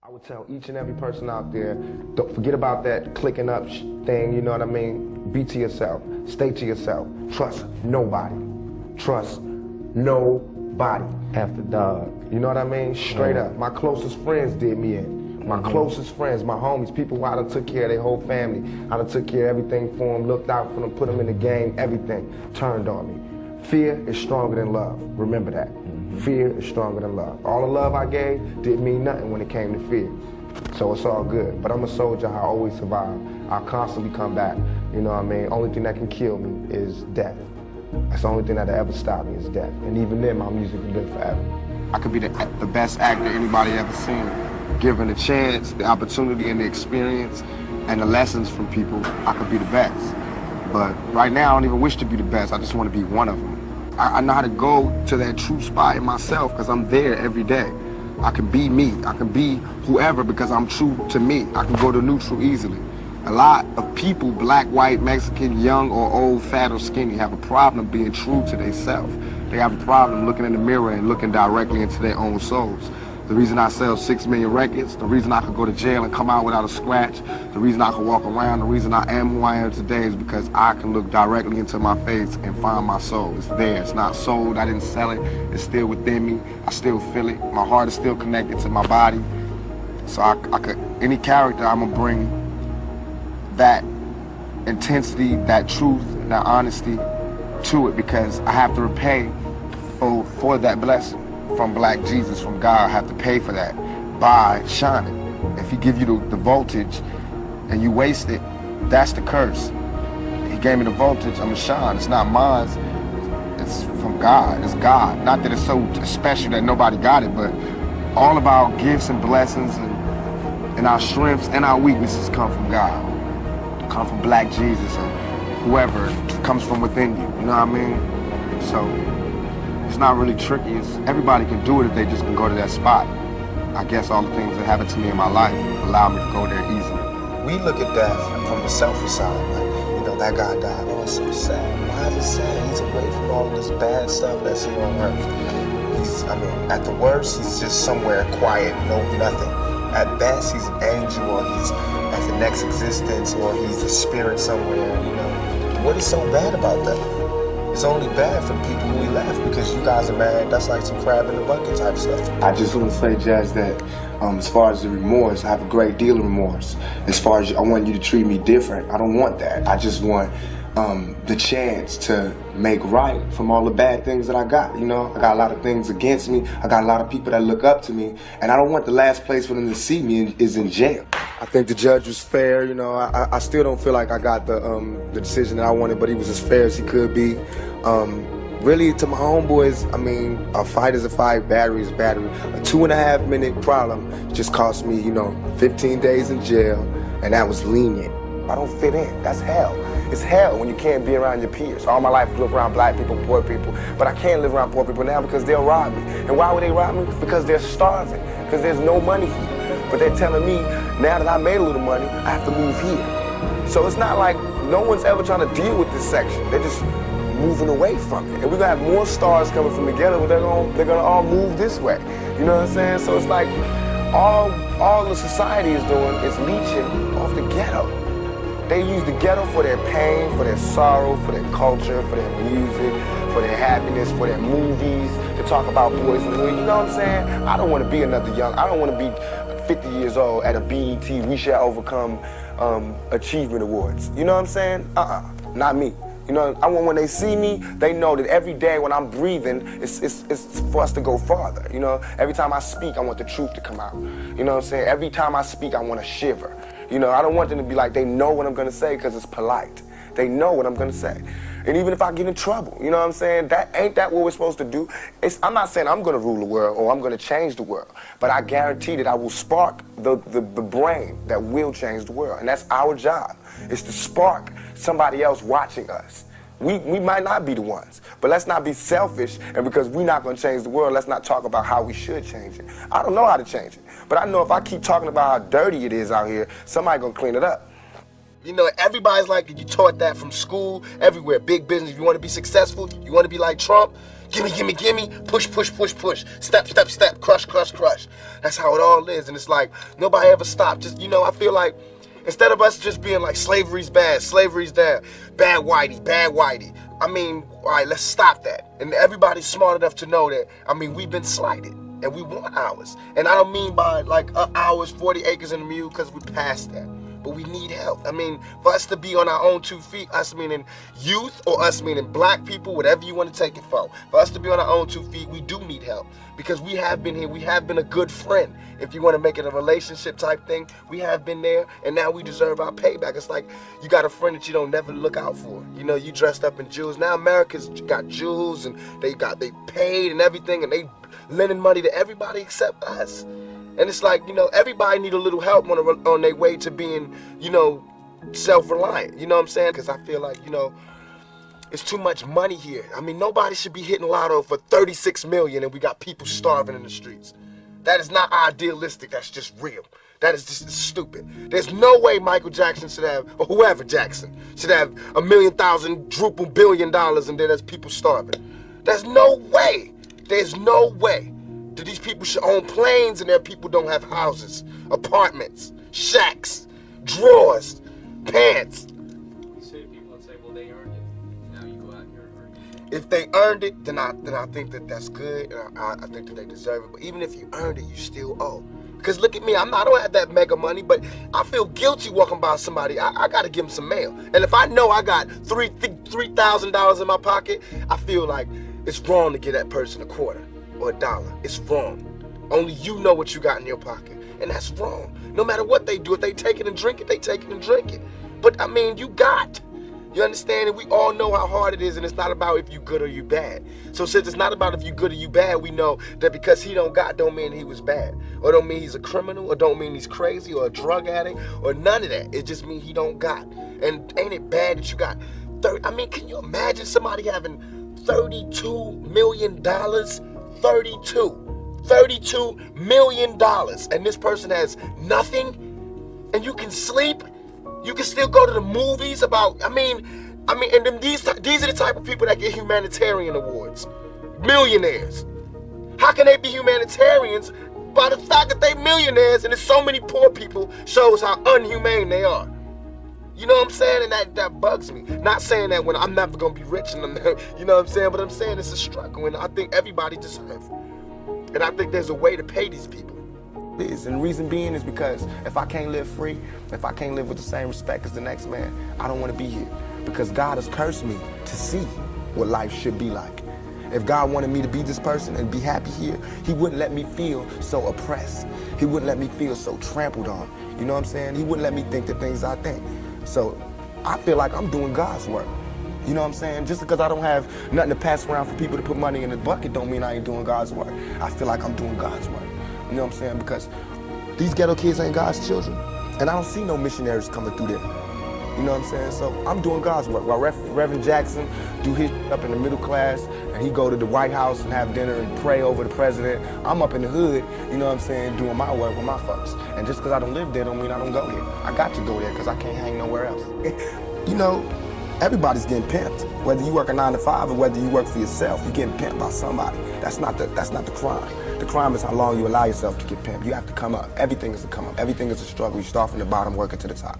I would tell each and every person out there, don't forget about that clicking up thing, you know what I mean? Be to yourself, stay to yourself, trust nobody. Trust nobody. After dog. You know what I mean? Straight up. My closest friends did me in. My closest friends, my homies, people who I done took care of their whole family. I done took care of everything for them, looked out for them, put them in the game, everything turned on me. Fear is stronger than love. Remember that. Fear is stronger than love. All the love I gave didn't mean nothing when it came to fear. So it's all good. But I'm a soldier, I always survive. I'll constantly come back. You know what I mean? Only thing that can kill me is death. That's the only thing that'll ever stop me is death. And even then, my music will live forever. I could be the best actor anybody ever seen. Given the chance, the opportunity, and the experience, and the lessons from people, I could be the best. But right now, I don't even wish to be the best. I just want to be one of them. I know how to go to that true spot in myself because I'm there every day. I can be me. I can be whoever because I'm true to me. I can go to neutral easily. A lot of people, black, white, Mexican, young or old, fat or skinny, have a problem being true to themselves. They have a problem looking in the mirror and looking directly into their own souls. The reason I sell 6 million records, the reason I could go to jail and come out without a scratch, the reason I could walk around, the reason I am who I am today is because I can look directly into my face and find my soul. It's there, it's not sold, I didn't sell it, it's still within me, I still feel it, my heart is still connected to my body. So I could, any character, I'm gonna bring that intensity, that truth, that honesty to it because I have to repay for that blessing. From Black Jesus, from God, I have to pay for that by shining. If he give you the voltage and you waste it, that's the curse. He gave me the voltage, I'm gonna shine. It's not mine, it's from God, it's God. Not that it's so special that nobody got it, but all of our gifts and blessings and our strengths and our weaknesses come from God. Come from Black Jesus and whoever comes from within you, you know what I mean? So, it's not really tricky. Everybody can do it if they just can go to that spot. I guess all the things that happened to me in my life allow me to go there easily. We look at death from the selfish side, like, you know, that guy died. Oh, it's so sad. Why is it sad? He's away from all of this bad stuff that's here on earth. At the worst, he's just somewhere quiet, no nothing. At best, he's an angel, or he's at the next existence, or he's a spirit somewhere, you know. What is so bad about that? It's only bad for the people who we left because you guys are mad. That's like some crab in the bucket type stuff. I just want to say, Jazz, that as far as the remorse, I have a great deal of remorse. As far as I want you to treat me different, I don't want that. I just want the chance to make right from all the bad things that I got. You know, I got a lot of things against me. I got a lot of people that look up to me, and I don't want the last place for them to see me is in jail. I think the judge was fair. You know, I still don't feel like I got the decision that I wanted, but he was as fair as he could be. Really, to my homeboys, I mean, a fight is a fight, battery is battery. A 2.5 minute problem just cost me, 15 days in jail, and that was lenient. I don't fit in. That's hell. It's hell when you can't be around your peers. All my life I grew up around black people, poor people, but I can't live around poor people now because they'll rob me. And why would they rob me? Because they're starving, because there's no money here. But they're telling me, now that I made a little money, I have to move here. So it's not like no one's ever trying to deal with this section. They're just moving away from it. And we're gonna have more stars coming from the ghetto, but they're gonna all move this way. You know what I'm saying? So it's like all the society is doing is leeching off the ghetto. They use the ghetto for their pain, for their sorrow, for their culture, for their music, for their happiness, for their movies, to talk about boys in the hood. You know what I'm saying? I don't want to be another I don't want to be 50 years old at a BET We Shall Overcome Achievement Awards. You know what I'm saying? Not me. You know, I want when they see me, they know that every day when I'm breathing, it's for us to go farther. You know, every time I speak, I want the truth to come out. You know what I'm saying? Every time I speak, I want to shiver. You know, I don't want them to be like, they know what I'm going to say because it's polite. They know what I'm going to say. And even if I get in trouble, you know what I'm saying? Ain't that what we're supposed to do? I'm not saying I'm going to rule the world or I'm going to change the world, but I guarantee that I will spark the brain that will change the world. And that's our job, is to spark somebody else watching us. We might not be the ones, but let's not be selfish, and because we're not going to change the world, let's not talk about how we should change it. I don't know how to change it, but I know if I keep talking about how dirty it is out here, somebody's going to clean it up. You know, everybody's like, you taught that from school, everywhere, big business. If you want to be successful, you want to be like Trump, gimme, gimme, gimme, push, push, push, push, step, step, step, crush, crush, crush. That's how it all is. And it's like, nobody ever stopped. Just, you know, I feel like, instead of us just being like, slavery's bad, slavery's there, bad whitey, bad whitey. I mean, all right, let's stop that. And everybody's smart enough to know that, I mean, we've been slighted and we want ours. And I don't mean by like ours, 40 acres and a mule, because we're past that. But we need help. I mean, for us to be on our own 2 feet, us meaning youth or us meaning black people, whatever you want to take it for us to be on our own 2 feet, we do need help. Because we have been here, we have been a good friend. If you want to make it a relationship type thing, we have been there, and now we deserve our payback. It's like you got a friend that you don't never look out for. You know, you dressed up in jewels. Now America's got jewels, and they paid and everything, and they lending money to everybody except us. And it's like, you know, everybody need a little help on their way to being, you know, self-reliant. You know what I'm saying? Because I feel like, you know, it's too much money here. I mean, nobody should be hitting lotto for 36 million and we got people starving in the streets. That is not idealistic. That's just real. That is just stupid. There's no way Michael Jackson should have, or whoever Jackson, should have $1,000,000 billion and then there's people starving. There's no way. There's no way. These people should own planes and their people don't have houses, apartments, shacks, drawers, pants. You say to people and say, well, they earned it. Now you go out here and earn it. If they earned it, then I think that that's good, and I think that they deserve it. But even if you earned it, you still owe. Because look at me, I don't have that mega money, but I feel guilty walking by somebody. I got to give them some mail. And if I know I got $3,000 in my pocket, I feel like it's wrong to give that person a quarter or $1. It's wrong. Only you know what you got in your pocket, and that's wrong. No matter what they do, if they take it and drink it, they take it and drink it. But I mean, you got. You understand? And we all know how hard it is, and it's not about if you good or you bad. So since it's not about if you good or you bad, we know that because he don't got don't mean he was bad, or don't mean he's a criminal, or don't mean he's crazy, or a drug addict, or none of that. It just means he don't got. And ain't it bad that you got 30? I mean, can you imagine somebody having $32 million? $32 million, and this person has nothing, and you can sleep, you can still go to the movies about, I mean, and then these are the type of people that get humanitarian awards, millionaires. How can they be humanitarians? By the fact that they millionaires and there's so many poor people shows how unhumane they are. You know what I'm saying? And that bugs me. Not saying that when I'm never gonna be rich and you know what I'm saying, but I'm saying it's a struggle and I think everybody deserves it. And I think there's a way to pay these people. And the reason being is because if I can't live free, if I can't live with the same respect as the next man, I don't want to be here. Because God has cursed me to see what life should be like. If God wanted me to be this person and be happy here, he wouldn't let me feel so oppressed. He wouldn't let me feel so trampled on. You know what I'm saying? He wouldn't let me think the things I think. So I feel like I'm doing God's work. You know what I'm saying? Just because I don't have nothing to pass around for people to put money in the bucket don't mean I ain't doing God's work. I feel like I'm doing God's work. You know what I'm saying? Because these ghetto kids ain't God's children. And I don't see no missionaries coming through there. You know what I'm saying? So I'm doing God's work. While Reverend Jackson do his up in the middle class and he go to the White House and have dinner and pray over the president, I'm up in the hood, you know what I'm saying, doing my work with my folks. And just because I don't live there don't mean I don't go here. I got to go there because I can't hang nowhere else. You know, everybody's getting pimped. Whether you work a 9 to 5 or whether you work for yourself, you're getting pimped by somebody. That's not the crime. The crime is how long you allow yourself to get pimped. You have to come up. Everything is a come up. Everything is a struggle. You start from the bottom, working to the top.